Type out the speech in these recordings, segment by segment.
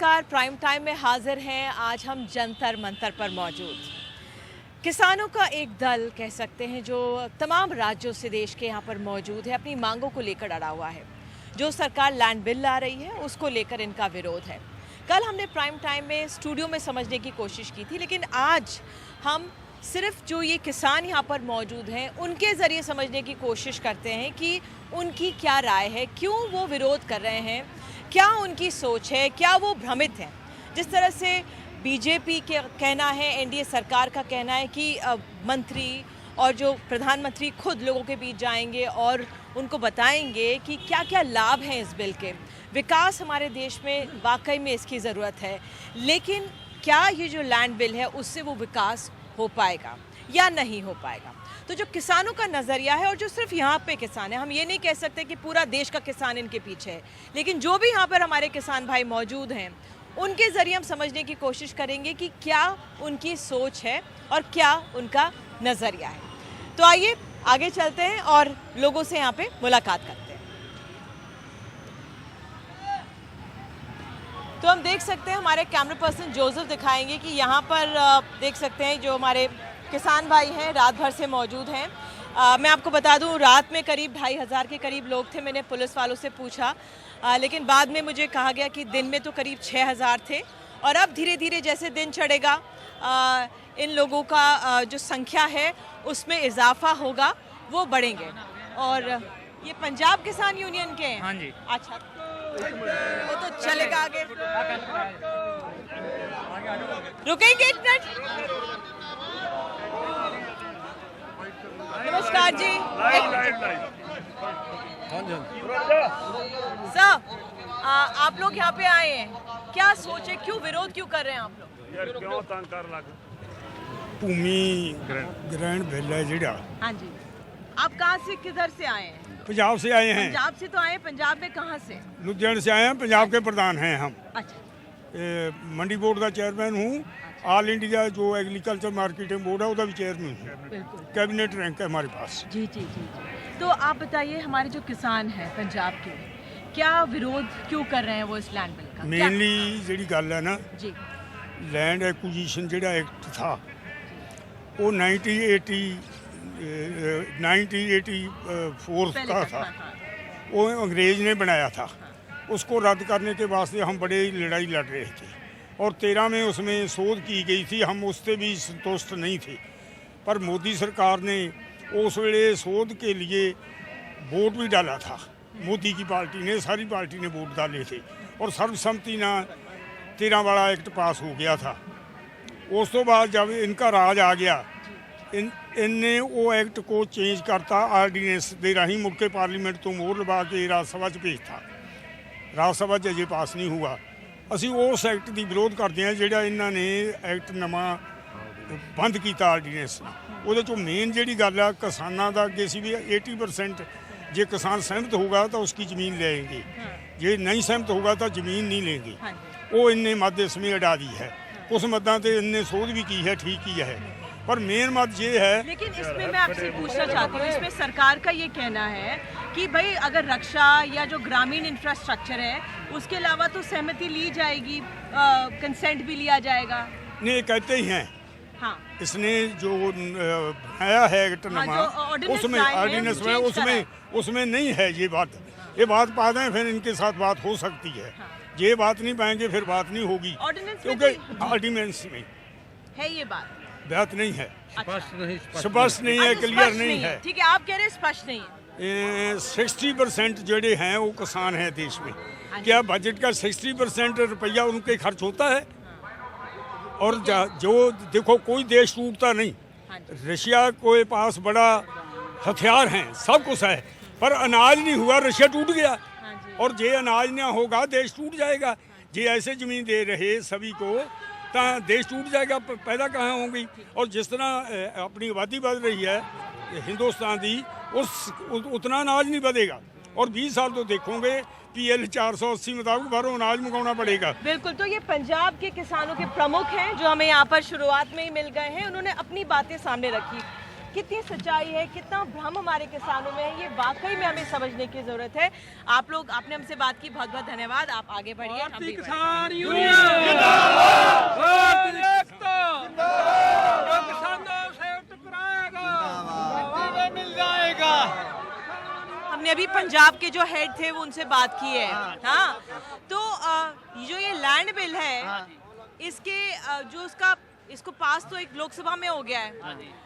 नमस्कार, prime time में हाजिर हैं। आज हम जंतर मंतर पर मौजूद किसानों का एक दल कह सकते हैं जो तमाम राज्यों से देश के यहाँ पर मौजूद है, अपनी मांगों को लेकर अड़ा हुआ है। जो सरकार लैंड बिल ला रही है उसको लेकर इनका विरोध है। कल हमने प्राइम टाइम में स्टूडियो में समझने की कोशिश की थी, लेकिन आज हम सिर्फ जो ये किसान यहाँ पर मौजूद हैं उनके ज़रिए समझने की कोशिश करते हैं कि उनकी क्या राय है, क्यों वो विरोध कर रहे हैं, क्या उनकी सोच है, क्या वो भ्रमित हैं। जिस तरह से बीजेपी के कहना है, एनडीए सरकार का कहना है कि मंत्री और जो प्रधानमंत्री खुद लोगों के बीच जाएंगे और उनको बताएंगे कि क्या क्या लाभ हैं इस बिल के, विकास हमारे देश में वाकई में इसकी ज़रूरत है, लेकिन क्या ये जो लैंड बिल है उससे वो विकास हो पाएगा या नहीं हो पाएगा। तो जो किसानों का नज़रिया है, और जो सिर्फ यहाँ पे किसान है, हम ये नहीं कह सकते कि पूरा देश का किसान इनके पीछे है, लेकिन जो भी यहाँ पर हमारे किसान भाई मौजूद हैं उनके ज़रिए हम समझने की कोशिश करेंगे कि क्या उनकी सोच है और क्या उनका नज़रिया है। तो आइए आगे चलते हैं और लोगों से यहाँ पे मुलाकात करते हैं। तो हम देख सकते हैं, हमारे कैमरा पर्सन जोसेफ दिखाएंगे कि यहाँ पर देख सकते हैं जो हमारे किसान भाई हैं रात भर से मौजूद हैं। मैं आपको बता दूं, रात में करीब 2500 के करीब लोग थे। मैंने पुलिस वालों से पूछा, लेकिन बाद में मुझे कहा गया कि दिन में तो करीब 6000 थे और अब धीरे धीरे जैसे दिन चढ़ेगा इन लोगों का जो संख्या है उसमें इजाफा होगा, वो बढ़ेंगे। और ये पंजाब किसान यूनियन के हैं? हाँ जी। अच्छा, वो तो चलेगा आगे। रुकेंगे एक मिनट। नमस्कार जी। सर, आप लोग यहाँ पे आए हैं, क्या सोचे, क्यों विरोध क्यों कर रहे हैं आप लोग? यार क्यों तंग कर लग भूमि ग्रहण बिल है जिहड़ा। हाँ जी। आप कहाँ से, किधर से आए हैं? पंजाब से आए हैं। पंजाब से तो आए हैं। पंजाब में कहाँ से? लुधियाना से आए हैं। पंजाब के प्रधान हैं हम। अच्छा। मंडी बोर्ड का चेयरमैन हूँ। ऑल इंडिया जो एग्रीकल्चर मार्केटिंग बोर्ड है उसका भी चेयरमैन हूँ। बिल्कुल। कैबिनेट रैंक है हमारे पास। जी जी जी जी। तो आप बताइए, हमारे जो किसान हैं पंजाब के, क्या विरोध क्यों कर रहे हैं वो इस लैंड बिल का? मेनली जिहड़ी गल है ना, जी, लैंड एक्विजिशन जिहड़ा एक्ट था वो 1984 पहले का का था। हाँ। वो अंग्रेज ने बनाया था। उसको रद्द करने के वास्ते हम बड़े लड़ाई लड़ रहे थे और 13 में उसमें शोध की गई थी। हम उससे भी संतुष्ट नहीं थे, पर मोदी सरकार ने उस वेले शोध के लिए वोट भी डाला था। मोदी की पार्टी ने, सारी पार्टी ने वोट डाले थे और सर्वसम्मति ना 13 वाला एक्ट पास हो गया था। उस तो बाद जब इनका राज आ गया, इनने वो एक्ट को चेंज करता, आर्डीनेंस दे राही मुड़ के पार्लीमेंट तो मोहर लगा के राज सभा च भेजता। राज सभा च अजे पास नहीं हुआ। ਅਸੀਂ उस एक्ट की विरोध करते हैं ਜਿਹੜਾ ਇਹਨਾਂ ने एक्ट नवा बंद किया आर्डीनेंस। ਉਹਦੇ ਚੋਂ मेन ਜਿਹੜੀ ਗੱਲ ਆ किसानों का अगे सी भी 80% जे किसान सहमत होगा तो उसकी ज़मीन लेंगे, जे नहीं सहमत होगा तो ज़मीन नहीं लेंगे। वो इनने मद इसमें अड़ा दी है। कुछ मदों पर इनने शोध भी की है, ठीक ही है, पर मेन मत ये है। लेकिन इसमें मैं आपसे पूछना चाहती हूँ, इसमें सरकार का ये कहना है कि भाई अगर रक्षा या जो ग्रामीण इंफ्रास्ट्रक्चर है उसके अलावा तो सहमति ली जाएगी, कंसेंट भी लिया जाएगा। नहीं, कहते ही हैं। हाँ। इसने जो बनाया है एक्ट नवा, उसमें ऑर्डिनेंस में उसमें नहीं है ये बात। ये बात पा दें फिर इनके साथ बात हो सकती है। ये बात नहीं पाएंगे फिर बात नहीं होगी, क्योंकि ऑर्डिनेंस में है ये बात नहीं है, स्पष्ट नहीं है, क्लियर नहीं है। ठीक है, आप कह रहे हैं स्पष्ट नहीं है। 60% जोड़े हैं वो किसान हैं देश में। क्या बजट का 60% रुपया उनके खर्च होता है? और जो देखो, कोई देश टूटता नहीं। रशिया के पास बड़ा हथियार हैं, सब कुछ है, पर अनाज नहीं हुआ, रशिया टूट गया। और जे अनाज ना होगा देश टूट जाएगा। जे ऐसे ज़मीन दे रहे सभी को तो देश टूट जाएगा, पैदा कहाँ होंगी। और जिस तरह अपनी आबादी बढ़ रही है हिंदुस्तान की, उतना अनाज नहीं बढ़ेगा। और 20 साल तो देखोगे PL 480 मुताबिक बाहरों अनाज मंगाना पड़ेगा। बिल्कुल। तो ये पंजाब के किसानों के प्रमुख हैं जो हमें यहाँ पर शुरुआत में ही मिल गए हैं। उन्होंने अपनी बातें सामने रखी। कितनी सच्चाई है, कितना भ्रम हमारे किसानों में है, ये वाकई में हमें समझने की जरूरत है। आप लोग, आपने हमसे बात की, बहुत बहुत धन्यवाद। आप आगे बढ़िए, हम भी किसान बढ़ें। यूनियन जिंदाबाद, भारतीय एकता जिंदाबाद, किसानों से टकराएगा मिल जाएगा। हमने अभी पंजाब के जो हेड थे वो उनसे बात की है। हाँ, तो जो ये लैंड बिल है, इसके जो उसका इसको पास तो एक लोकसभा में हो गया है,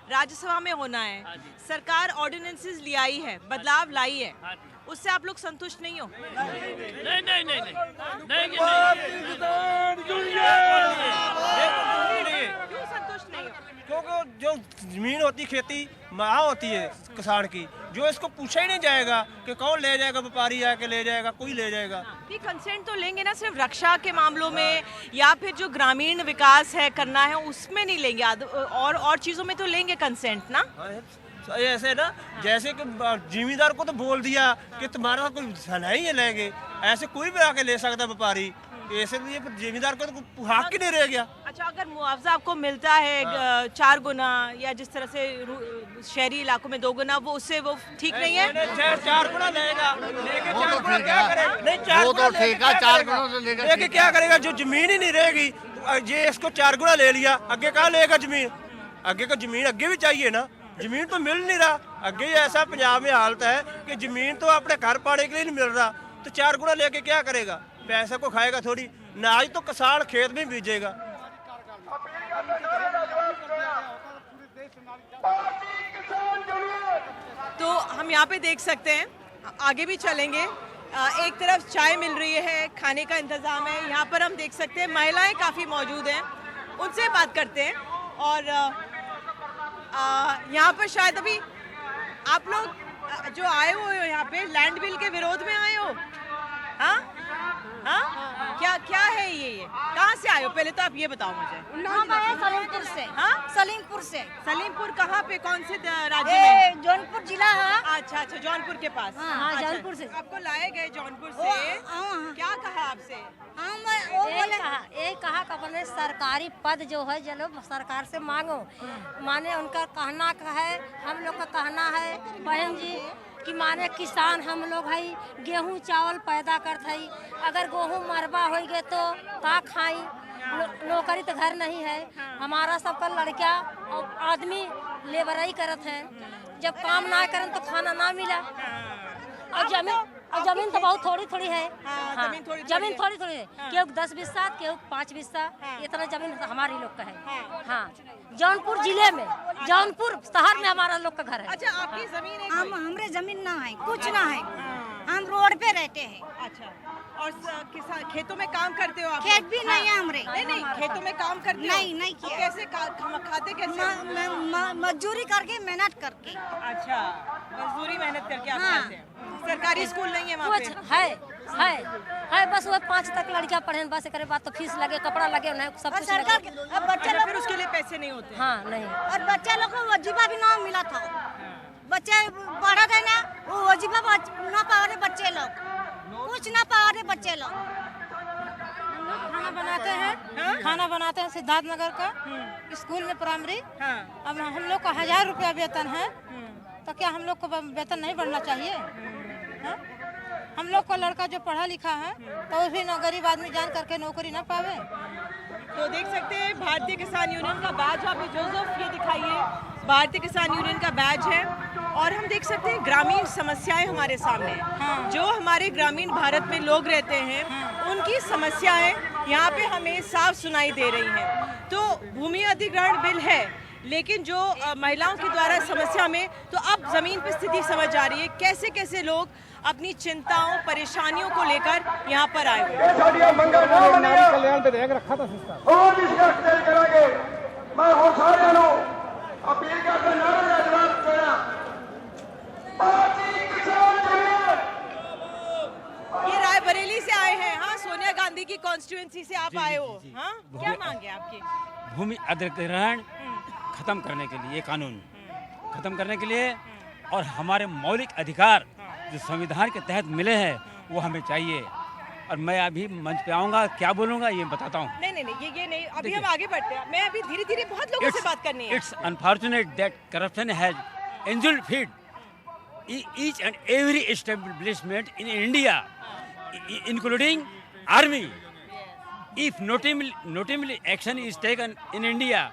राज्यसभा में होना है, सरकार ऑर्डिनेंसेस ले आई है, बदलाव लाई है, उससे आप लोग संतुष्ट नहीं हो? नहीं नहीं नहीं नहीं क्यों संतुष्ट नहीं हो? क्योंकि जो जमीन होती खेती वहाँ होती है किसान की, जो इसको पूछा ही नहीं जाएगा कि कौन ले जाएगा, व्यापारी आके ले जाएगा, कोई ले जाएगा। ये कंसेंट तो लेंगे ना सिर्फ रक्षा के मामलों में, या फिर जो ग्रामीण विकास है करना है उसमें नहीं लेंगे, और चीज़ों में तो लेंगे कंसेंट ना। ऐसे ना जैसे कि जिम्मेदार को तो बोल दिया कि तुम्हारा कोई सलाही है लेंगे, ऐसे कोई भी आके ले सकता व्यापारी, ऐसे लिए जिम्मेदार को तो हक ही नहीं रह गया। अच्छा, अगर मुआवजा आपको मिलता है 4 गुना या जिस तरह से शहरी इलाकों में 2 गुना, वो उससे वो ठीक नहीं है? 4 गुना लेगा, लेके 4 गुना क्या करेगा? नहीं, 4 वो गुना तो ठीक है, 4 गुना से लेकर लेके क्या करेगा? जो जमीन ही नहीं रहेगी, ये इसको 4 गुना ले लिया, आगे कहाँ लेगा जमीन? आगे का जमीन आगे भी चाहिए ना, जमीन तो मिल नहीं रहा। आगे ऐसा पंजाब में हालत है कि जमीन तो अपने घर पाने के लिए नहीं मिल रहा, तो 4 गुना लेके क्या करेगा? पैसे को खाएगा थोड़ी ना, आज तो किसान खेत में बीजेगा। तो हम यहाँ पे देख सकते हैं, आगे भी चलेंगे। एक तरफ चाय मिल रही है, खाने का इंतजाम है, यहाँ पर हम देख सकते हैं महिलाएं काफ़ी मौजूद हैं, उनसे बात करते हैं। और यहाँ पर शायद अभी आप लोग जो आए हो यहाँ पे लैंड बिल के विरोध में आए हो? हाँ हाँ, क्या है ये कहाँ से आए हो? पहले तो आप ये बताओ मुझे। हम आए सलीमपुर से। हाँ, सलीमपुर से। सलीमपुर कहाँ पे, कौन से राज्य में? जौनपुर जिला है। अच्छा अच्छा, जौनपुर के पास। हाँ, अच्छा, जौनपुर से। आपको लाए गए जौनपुर से, क्या कहा आपसे? हम वो बोले यही कहा कि अपने सरकारी पद जो है चलो सरकार से मांगो, माने उनका कहना है, हम लोग का कहना है बहन जी कि माने किसान हम लोग है, गेहूं चावल पैदा करते है, अगर गेहूं मरबा हो गए तो का खाई, नौकरी तो घर नहीं है, हमारा सबका लड़का और आदमी लेबराई करत हैं, जब काम ना करन तो खाना ना मिला, और जमीन तो बहुत थोड़ी थोड़ी है। हाँ, जमीन थोड़ी थोड़ी है, केहू 10 बिस्सा, केहू 5 बिस्सा, इतना जमीन हमारी लोग का है। हाँ, जौनपुर जिले में, जौनपुर शहर में हमारा लोग का घर है। अच्छा, आपकी जमीन है? हम हमरे जमीन ना है, कुछ ना है, हम रोड पे रहते हैं। अच्छा, और खेतों में काम करते हो आप? खेत भी नहीं है हमरे। नहीं, खेतों में काम करते हो? नहीं तो किया। कैसे खाते कैसे? मजदूरी करके, मेहनत करके। अच्छा, मजदूरी मेहनत करके आप खाते हैं। सरकारी स्कूल नहीं है वहाँ पे? है बस वो 5 तक लड़कियां पढ़े, बस करे बात तो फीस लगे, कपड़ा लगे, नहीं सब कुछ सरकार के। अब बच्चे लोग फिर उसके लिए पैसे नहीं होते? हाँ नहीं, और बच्चे लोग को वजीफा भी ना मिला था, बच्चे पढ़ा गए ना, वो वजीफा ना पा रहे बच्चे लोग, कुछ ना पा रहे बच्चे लोग। खाना बनाते हैं, खाना बनाते हैं सिद्धार्थ नगर का स्कूल में प्राइमरी। अब हम लोग को 1000 रुपया वेतन है, तो क्या हम लोग को वेतन नहीं बढ़ना चाहिए? हाँ? हम लोग को लड़का जो पढ़ा लिखा है तो वो भी ना गरीब आदमी जान करके नौकरी ना पावे। तो देख सकते हैं भारतीय किसान यूनियन का बैच, आप जोसेफ ये दिखाइए, भारतीय किसान यूनियन का बैच है। और हम देख सकते हैं ग्रामीण समस्याएं हमारे सामने हैं। जो हमारे ग्रामीण भारत में लोग रहते हैं उनकी समस्याएं यहाँ पे हमें साफ सुनाई दे रही हैं। तो भूमि अधिग्रहण बिल है, लेकिन जो महिलाओं के द्वारा समस्या में, तो अब जमीन पर स्थिति समझ आ रही है, कैसे कैसे लोग अपनी चिंताओं परेशानियों को लेकर यहाँ पर आए हुए ये रायबरेली से आए हैं। हाँ, सोनिया गांधी की कॉन्स्टिट्यूएंसी से आप आए हो। हाँ, क्या मांगे आपकी? भूमि अधिग्रहण खत्म करने के लिए, कानून खत्म करने के लिए, और हमारे मौलिक अधिकार जो संविधान के तहत मिले हैं वो हमें चाहिए। और मैं अभी मंच पे आऊँगा, क्या बोलूँगा ये बताता हूँ। नहीं नहीं नहीं, ये नहीं, अभी हम आगे बढ़ते हैं। मैं अभी धीरे धीरे बहुत लोगों से बात करनी है। It's unfortunate that corruption has enjoyed feed each and every establishment in India, including army. If notably action is taken in India,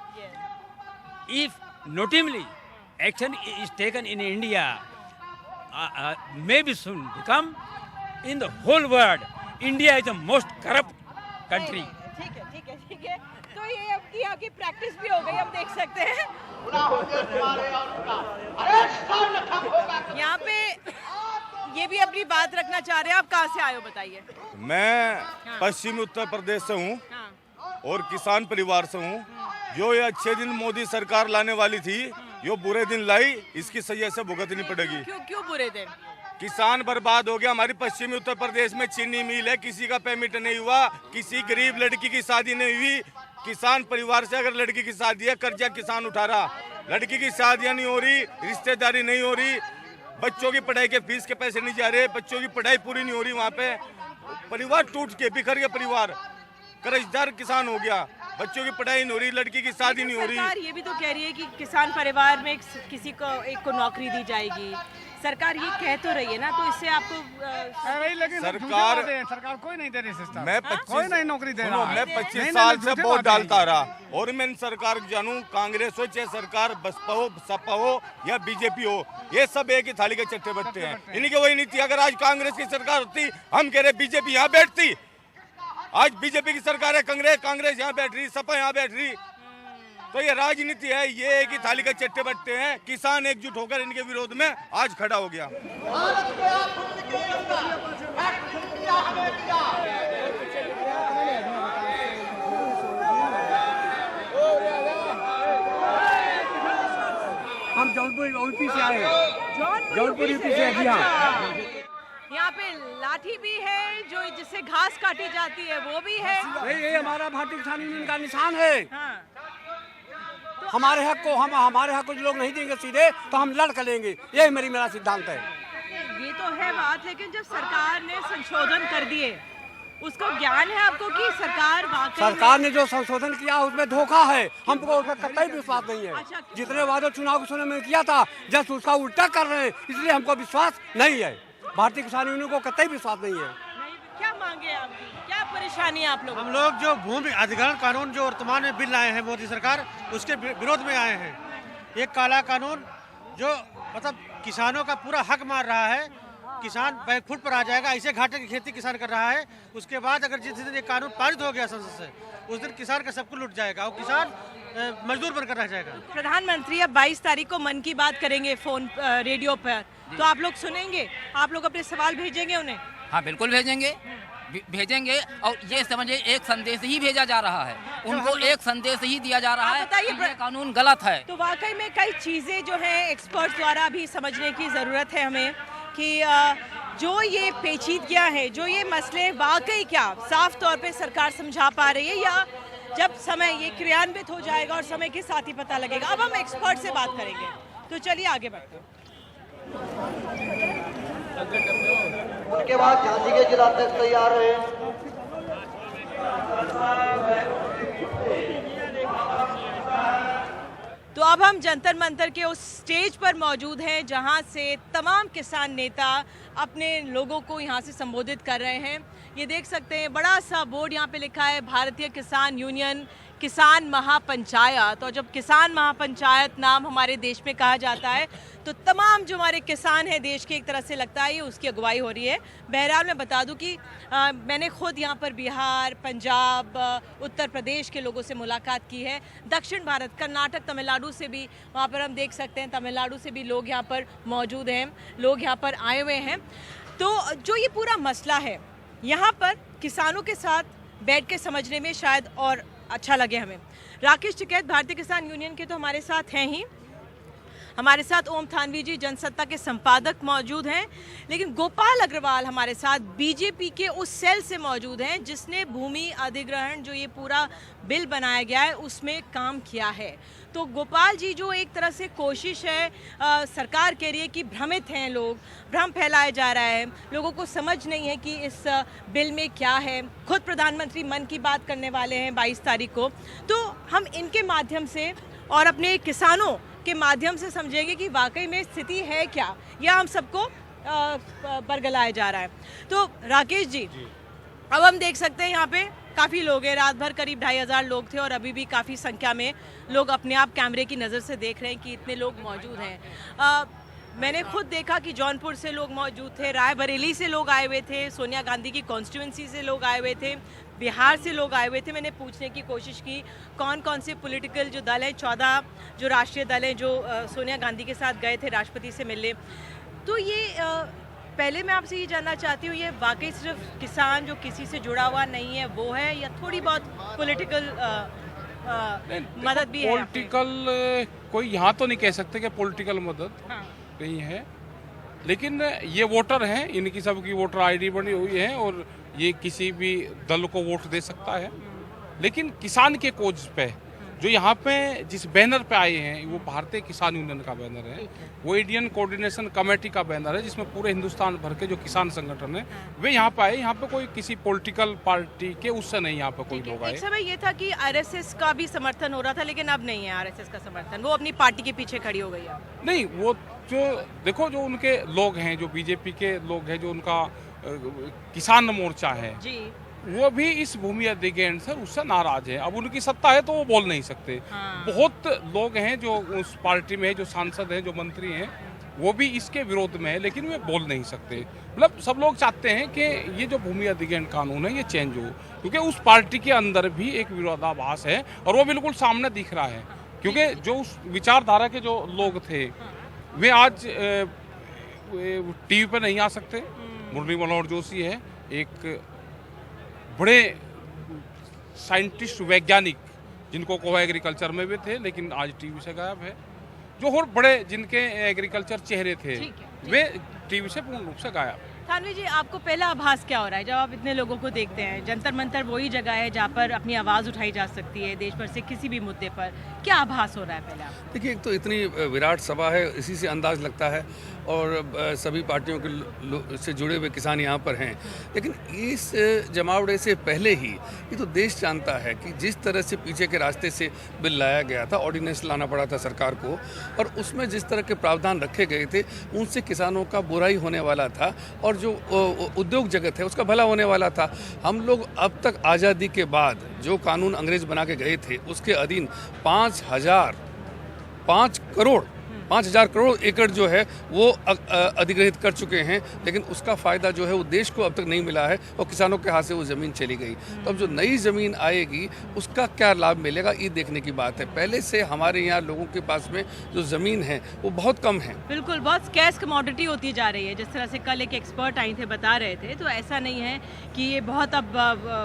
maybe soon become in the whole world, India is the most corrupt country. ठीक है ठीक है ठीक है, तो ये आपकी आपकी प्रैक्टिस भी हो गई, हम देख सकते हैं। यहाँ पे ये भी अपनी बात रखना चाह रहे हैं। आप कहाँ से आए हो बताइए? मैं पश्चिमी उत्तर प्रदेश से हूँ और किसान परिवार से हूँ। जो ये अच्छे दिन मोदी सरकार लाने वाली थी, यो बुरे दिन लाई, इसकी सजा से भुगतनी पड़ेगी। क्यों बुरे दिन? किसान बर्बाद हो गया। हमारी पश्चिमी उत्तर प्रदेश में चीनी मिल है, किसी का पेमेंट नहीं हुआ, किसी गरीब लड़की की शादी नहीं हुई। किसान परिवार से अगर लड़की की शादी है, कर्जा किसान उठा रहा। लड़की की शादियां नहीं हो रही, रिश्तेदारी नहीं हो रही, बच्चों की पढ़ाई के फीस के पैसे नहीं जा रहे, बच्चों की पढ़ाई पूरी नहीं हो रही। वहाँ पे परिवार टूट के बिखर गया, परिवार कर्जदार किसान हो गया, बच्चों की पढ़ाई नहीं हो रही, लड़की की शादी नहीं हो रही। सरकार ये भी तो कह रही है कि किसान परिवार में किसी को एक को नौकरी दी जाएगी। सरकार ये कह तो रही है ना, तो इससे आपको सरकार कोई नहीं दे रही सिस्टम। मैं कोई नहीं नौकरी दे रहा। मैं 25 साल से वोट डालता रहा और मैं सरकार जानूं, कांग्रेस हो चाहे सरकार बसपा हो, सपा हो या बीजेपी हो, ये सब एक ही थाली के चट्टे बट्टे हैं। इनकी वही नीति। अगर आज कांग्रेस की सरकार होती, हम कह रहे बीजेपी यहाँ बैठती। आज बीजेपी की सरकार है, कांग्रेस यहाँ बैठ रही, सपा यहाँ बैठ रही। तो ये राजनीति है, ये एक ही थाली के चट्टे बट्टे हैं। किसान एकजुट होकर इनके विरोध में आज खड़ा हो गया। हम जौनपुर यूपी से आए हैं। जौनपुर यूपी से जी हाँ। यहाँ पे लाठी भी है जो जिससे घास काटी जाती है, वो भी है। ये हमारा भारतीय किसान यूनियन का निशान है। हाँ। हमारे हक को जो लोग नहीं देंगे सीधे, तो हम लड़ कर लेंगे। यही मेरा सिद्धांत है। ये तो है बात, लेकिन जब सरकार ने संशोधन कर दिए, उसको ज्ञान है आपको कि सरकार ने जो संशोधन किया उसमें धोखा है। हमको उसमें कतई विश्वास नहीं है। अच्छा, जितने वादे चुनाव के समय में किया था, जस्ट उसका उल्टा कर रहे हैं, इसलिए हमको विश्वास नहीं है। भारतीय किसान यूनियन को कतई विश्वास नहीं है। क्या मांगे आपकी, क्या परेशानी है आप लोग? हम लोग जो भूमि अधिग्रहण कानून जो वर्तमान में बिल लाए हैं मोदी सरकार, उसके विरोध में आए हैं। एक काला कानून जो मतलब किसानों का पूरा हक मार रहा है। किसान बैकफुट पर आ जाएगा, ऐसे घाटे की खेती किसान कर रहा है। उसके बाद अगर जिस दिन ये कानून पारित हो गया संसद से, उस दिन किसान का सब कुछ लुट जाएगा और किसान मजदूर बनकर रह जाएगा। प्रधानमंत्री अब 22 तारीख को मन की बात करेंगे फोन रेडियो पर, तो आप लोग सुनेंगे? आप लोग अपने सवाल भेजेंगे उन्हें? हाँ बिल्कुल भेजेंगे और ये समझिए एक संदेश ही भेजा जा रहा है, उनको एक संदेश ही दिया जा रहा है कि ये कानून गलत है। तो वाकई में कई चीज़ें जो हैं एक्सपर्ट द्वारा भी समझने की ज़रूरत है हमें कि जो ये पेचीदगियाँ हैं, जो ये मसले वाकई क्या साफ तौर पे सरकार समझा पा रही है, या जब समय ये क्रियान्वित हो जाएगा और समय के साथ ही पता लगेगा। अब हम एक्सपर्ट से बात करेंगे, तो चलिए आगे बढ़ते हैं। उसके बाद झांसी के जिलाध्यक्ष तैयार है। तो अब हम जंतर मंतर के उस स्टेज पर मौजूद हैं जहां से तमाम किसान नेता अपने लोगों को यहां से संबोधित कर रहे हैं। ये देख सकते हैं बड़ा सा बोर्ड यहाँ पे लिखा है भारतीय किसान यूनियन किसान महापंचायत। और जब किसान महापंचायत नाम हमारे देश में कहा जाता है तो तमाम जो हमारे किसान हैं देश के, एक तरह से लगता है ये उसकी अगुवाई हो रही है। बहरहाल मैं बता दूं कि मैंने खुद यहाँ पर बिहार, पंजाब, उत्तर प्रदेश के लोगों से मुलाकात की है। दक्षिण भारत, कर्नाटक, तमिलनाडु से भी वहाँ पर हम देख सकते हैं, तमिलनाडु से भी लोग यहाँ पर मौजूद हैं, लोग यहाँ पर आए हुए हैं। तो जो ये पूरा मसला है, यहाँ पर किसानों के साथ बैठ के समझने में शायद और अच्छा लगे हमें। राकेश टिकैत भारतीय किसान यूनियन के तो हमारे साथ हैं ही, हमारे साथ ओम थानवी जी जनसत्ता के संपादक मौजूद हैं, लेकिन गोपाल अग्रवाल हमारे साथ बीजेपी के उस सेल से मौजूद हैं जिसने भूमि अधिग्रहण जो ये पूरा बिल बनाया गया है उसमें काम किया है। तो गोपाल जी, जो एक तरह से कोशिश है सरकार कह रही है कि भ्रमित हैं लोग, भ्रम फैलाया जा रहा है, लोगों को समझ नहीं है कि इस बिल में क्या है। खुद प्रधानमंत्री मन की बात करने वाले हैं 22 तारीख को, तो हम इनके माध्यम से और अपने किसानों के माध्यम से समझेंगे कि वाकई में स्थिति है क्या, या हम सबको बरगलाया जा रहा है। तो राकेश जी, अब हम देख सकते हैं यहाँ पे काफ़ी लोग हैं, रात भर करीब 2500 लोग थे और अभी भी काफ़ी संख्या में लोग अपने आप कैमरे की नज़र से देख रहे हैं कि इतने लोग मौजूद हैं। मैंने खुद देखा कि जौनपुर से लोग मौजूद थे, रायबरेली से लोग आए हुए थे, सोनिया गांधी की कॉन्स्टिट्यूंसी से लोग आए हुए थे, बिहार से लोग आए हुए थे। मैंने पूछने की कोशिश की कौन कौन से पॉलिटिकल जो दल हैं, 14 जो राष्ट्रीय दल हैं जो सोनिया गांधी के साथ गए थे राष्ट्रपति से मिलने। तो ये पहले मैं आपसे ये जानना चाहती हूँ, ये वाकई सिर्फ किसान जो किसी से जुड़ा हुआ नहीं है वो है, या थोड़ी बहुत पॉलिटिकल मदद भी है? पॉलिटिकल कोई यहाँ तो नहीं कह सकते कि पॉलिटिकल मदद नहीं है, लेकिन ये वोटर हैं, इनकी सबकी वोटर आईडी बनी हुई है और ये किसी भी दल को वोट दे सकता है। लेकिन किसान के कोज पे जो यहाँ पे जिस बैनर पे आए हैं वो भारतीय किसान यूनियन का बैनर है, वो इंडियन कोऑर्डिनेशन कमेटी का बैनर है, जिसमें पूरे हिंदुस्तान भर के जो किसान संगठन है वे यहाँ पे आए। यहाँ पे कोई किसी पॉलिटिकल पार्टी के उससे नहीं यहाँ पे कोई लोग आए। एक समय ये था कि आरएसएस का भी समर्थन हो रहा था, लेकिन अब नहीं है आरएसएस का समर्थन, वो अपनी पार्टी के पीछे खड़ी हो गई है। नहीं, वो जो देखो जो उनके लोग हैं, जो बीजेपी के लोग हैं, जो उनका किसान मोर्चा है जी, वो भी इस भूमि अधिग्रहण से उससे नाराज है। अब उनकी सत्ता है तो वो बोल नहीं सकते। बहुत लोग हैं जो उस पार्टी में, जो सांसद हैं, जो मंत्री हैं, वो भी इसके विरोध में है, लेकिन वे बोल नहीं सकते। मतलब सब लोग चाहते हैं कि ये जो भूमि अधिग्रहण कानून है ये चेंज हो, क्योंकि उस पार्टी के अंदर भी एक विरोधाभास है और वो बिल्कुल सामने दिख रहा है। क्योंकि जो उस विचारधारा के जो लोग थे वे आज टीवी पर नहीं आ सकते। मुरली मनोहर जोशी है, एक बड़े साइंटिस्ट, वैज्ञानिक जिनको को एग्रीकल्चर में भी थे, लेकिन आज टीवी से गायब है। जो और बड़े जिनके एग्रीकल्चर चेहरे थे वे टीवी से पूर्ण रूप से गायब। थानवी जी, आपको पहला आभास क्या हो रहा है जब आप इतने लोगों को देखते हैं? जंतर मंतर वही जगह है जहाँ पर अपनी आवाज़ उठाई जा सकती है देश भर से किसी भी मुद्दे पर, क्या आभास हो रहा है पहले आपको? देखिए, एक तो इतनी विराट सभा है, इसी से अंदाज लगता है, और सभी पार्टियों के से जुड़े हुए किसान यहाँ पर हैं। लेकिन इस जमावड़े से पहले ही ये तो देश जानता है कि जिस तरह से पीछे के रास्ते से बिल लाया गया था, ऑर्डिनेंस लाना पड़ा था सरकार को, और उसमें जिस तरह के प्रावधान रखे गए थे उनसे किसानों का बुरा ही होने वाला था और जो उद्योग जगत है उसका भला होने वाला था। हम लोग अब तक आज़ादी के बाद जो कानून अंग्रेज बना के गए थे उसके अधीन 5,000 करोड़ एकड़ जो है वो अधिग्रहित कर चुके हैं, लेकिन उसका फ़ायदा जो है वो देश को अब तक नहीं मिला है और किसानों के हाथ से वो ज़मीन चली गई। तो अब जो नई ज़मीन आएगी उसका क्या लाभ मिलेगा, ये देखने की बात है। पहले से हमारे यहाँ लोगों के पास में जो ज़मीन है वो बहुत कम है। बिल्कुल, बहुत स्कैर्स कमोडिटी होती जा रही है। जिस तरह से कल एक एक्सपर्ट आई थे, बता रहे थे, तो ऐसा नहीं है कि ये बहुत अब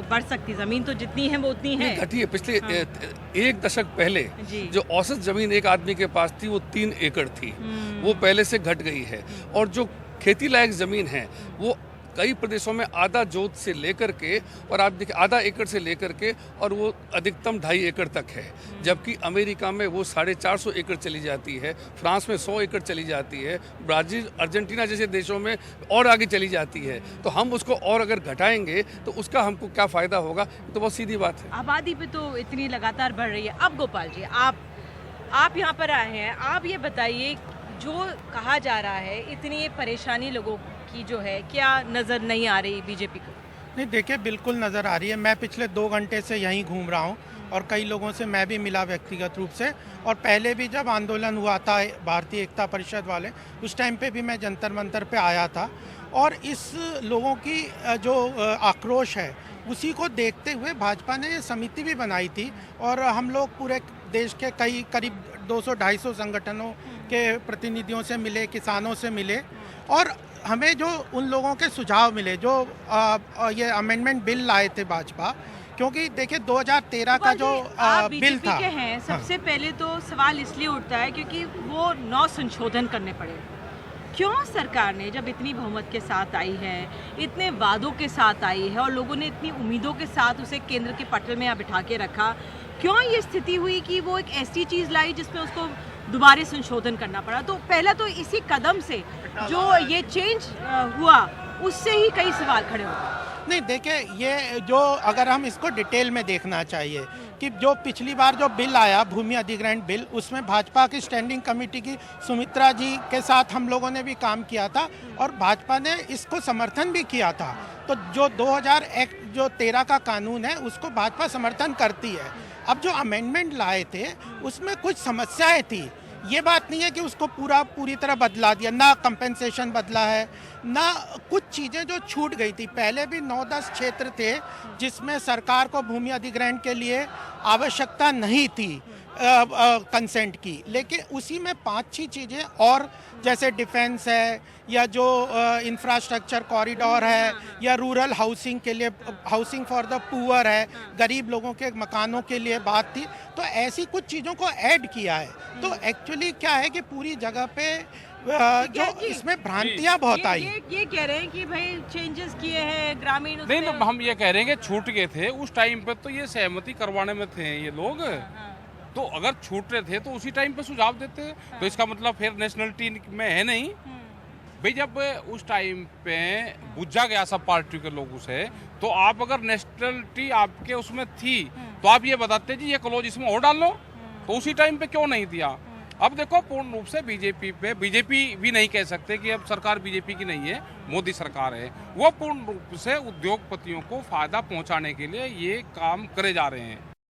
बढ़ सकती, ज़मीन तो जितनी है वो उतनी है। घटी है। पिछले एक दशक पहले जो औसत ज़मीन एक आदमी के पास थी वो 3 एकड़ थी, वो पहले से घट गई है। और जो खेती लायक ज़मीन है वो कई प्रदेशों में आधा जोत से लेकर के, और आप देखिए आधा एकड़ से लेकर के, और वो अधिकतम 2.5 एकड़ तक है। जबकि अमेरिका में वो 450 एकड़ चली जाती है, फ्रांस में 100 एकड़ चली जाती है, ब्राज़ील, अर्जेंटीना जैसे देशों में और आगे चली जाती है। तो हम उसको और अगर घटाएंगे तो उसका हमको क्या फ़ायदा होगा, तो बहुत सीधी बात है। आबादी पे तो इतनी लगातार बढ़ रही है। अब गोपाल जी, आप यहाँ पर आए हैं, आप ये बताइए, जो कहा जा रहा है इतनी परेशानी लोगों की जो है, क्या नज़र नहीं आ रही बीजेपी को? नहीं, देखिए, बिल्कुल नज़र आ रही है। मैं पिछले 2 घंटे से यहीं घूम रहा हूँ और कई लोगों से मैं भी मिला व्यक्तिगत रूप से, और पहले भी जब आंदोलन हुआ था भारतीय एकता परिषद वाले, उस टाइम पे भी मैं जंतर मंतर पे आया था। और इस लोगों की जो आक्रोश है उसी को देखते हुए भाजपा ने ये समिति भी बनाई थी, और हम लोग पूरे देश के करीब 200-250 संगठनों के प्रतिनिधियों से मिले, किसानों से मिले, और हमें जो उन लोगों के सुझाव मिले जो ये अमेंडमेंट बिल लाए थे भाजपा, क्योंकि देखिए 2013 का जो बिल था, के हैं, सबसे पहले तो सवाल इसलिए उठता है क्योंकि वो 9 संशोधन करने पड़े। क्यों सरकार ने जब इतनी बहुमत के साथ आई है, इतने वादों के साथ आई है और लोगों ने इतनी उम्मीदों के साथ उसे केंद्र के पटल में यहाँ बिठा के रखा, क्यों ये स्थिति हुई कि वो एक ऐसी चीज़ लाई जिसमें उसको दोबारा संशोधन करना पड़ा? तो पहला तो इसी कदम से जो ये चेंज हुआ उससे ही कई सवाल खड़े होते हैं। नहीं देखिए, ये जो अगर हम इसको डिटेल में देखना चाहिए कि जो पिछली बार जो बिल आया भूमि अधिग्रहण बिल, उसमें भाजपा की स्टैंडिंग कमेटी की सुमित्रा जी के साथ हम लोगों ने भी काम किया था और भाजपा ने इसको समर्थन भी किया था। तो जो 2013 का कानून है उसको भाजपा समर्थन करती है। अब जो अमेंडमेंट लाए थे उसमें कुछ समस्याएं थी। ये बात नहीं है कि उसको पूरी तरह बदला दिया, ना कंपेंसेशन बदला है, ना कुछ चीज़ें जो छूट गई थी। पहले भी 9-10 क्षेत्र थे जिसमें सरकार को भूमि अधिग्रहण के लिए आवश्यकता नहीं थी कंसेंट की, लेकिन उसी में 5-6 चीज़ें और जैसे डिफेंस है या जो इंफ्रास्ट्रक्चर कॉरिडोर है या रूरल हाउसिंग के लिए हाउसिंग फॉर द पुअर है, गरीब लोगों के मकानों के लिए बात थी। तो ऐसी कुछ चीज़ों को ऐड किया है। तो एक्चुअली क्या है कि पूरी जगह पे जो इसमें भ्रांतियां बहुत आई। ये कह रहे हैं कि भाई चेंजेस किए हैं ग्रामीण। नहीं, तो हम ये कह रहे हैं कि छूट गए थे उस टाइम पे, तो ये सहमति करवाने में थे ये लोग। तो अगर छूट रहे थे तो उसी टाइम पे सुझाव देते। तो इसका मतलब फिर नेशनलिटी में है नहीं भाई। जब उस टाइम पे बुझा गया सब पार्टी के लोगों से, तो आप अगर नेशनलिटी आपके उसमें थी तो आप ये बताते जी ये क्लॉज इसमें और डाल लो, तो उसी टाइम पे क्यों नहीं दिया? अब देखो पूर्ण रूप से बीजेपी भी नहीं कह सकते कि अब सरकार बीजेपी की नहीं है, मोदी सरकार है। वो पूर्ण रूप से उद्योगपतियों को फायदा पहुंचाने के लिए ये काम करे जा रहे हैं।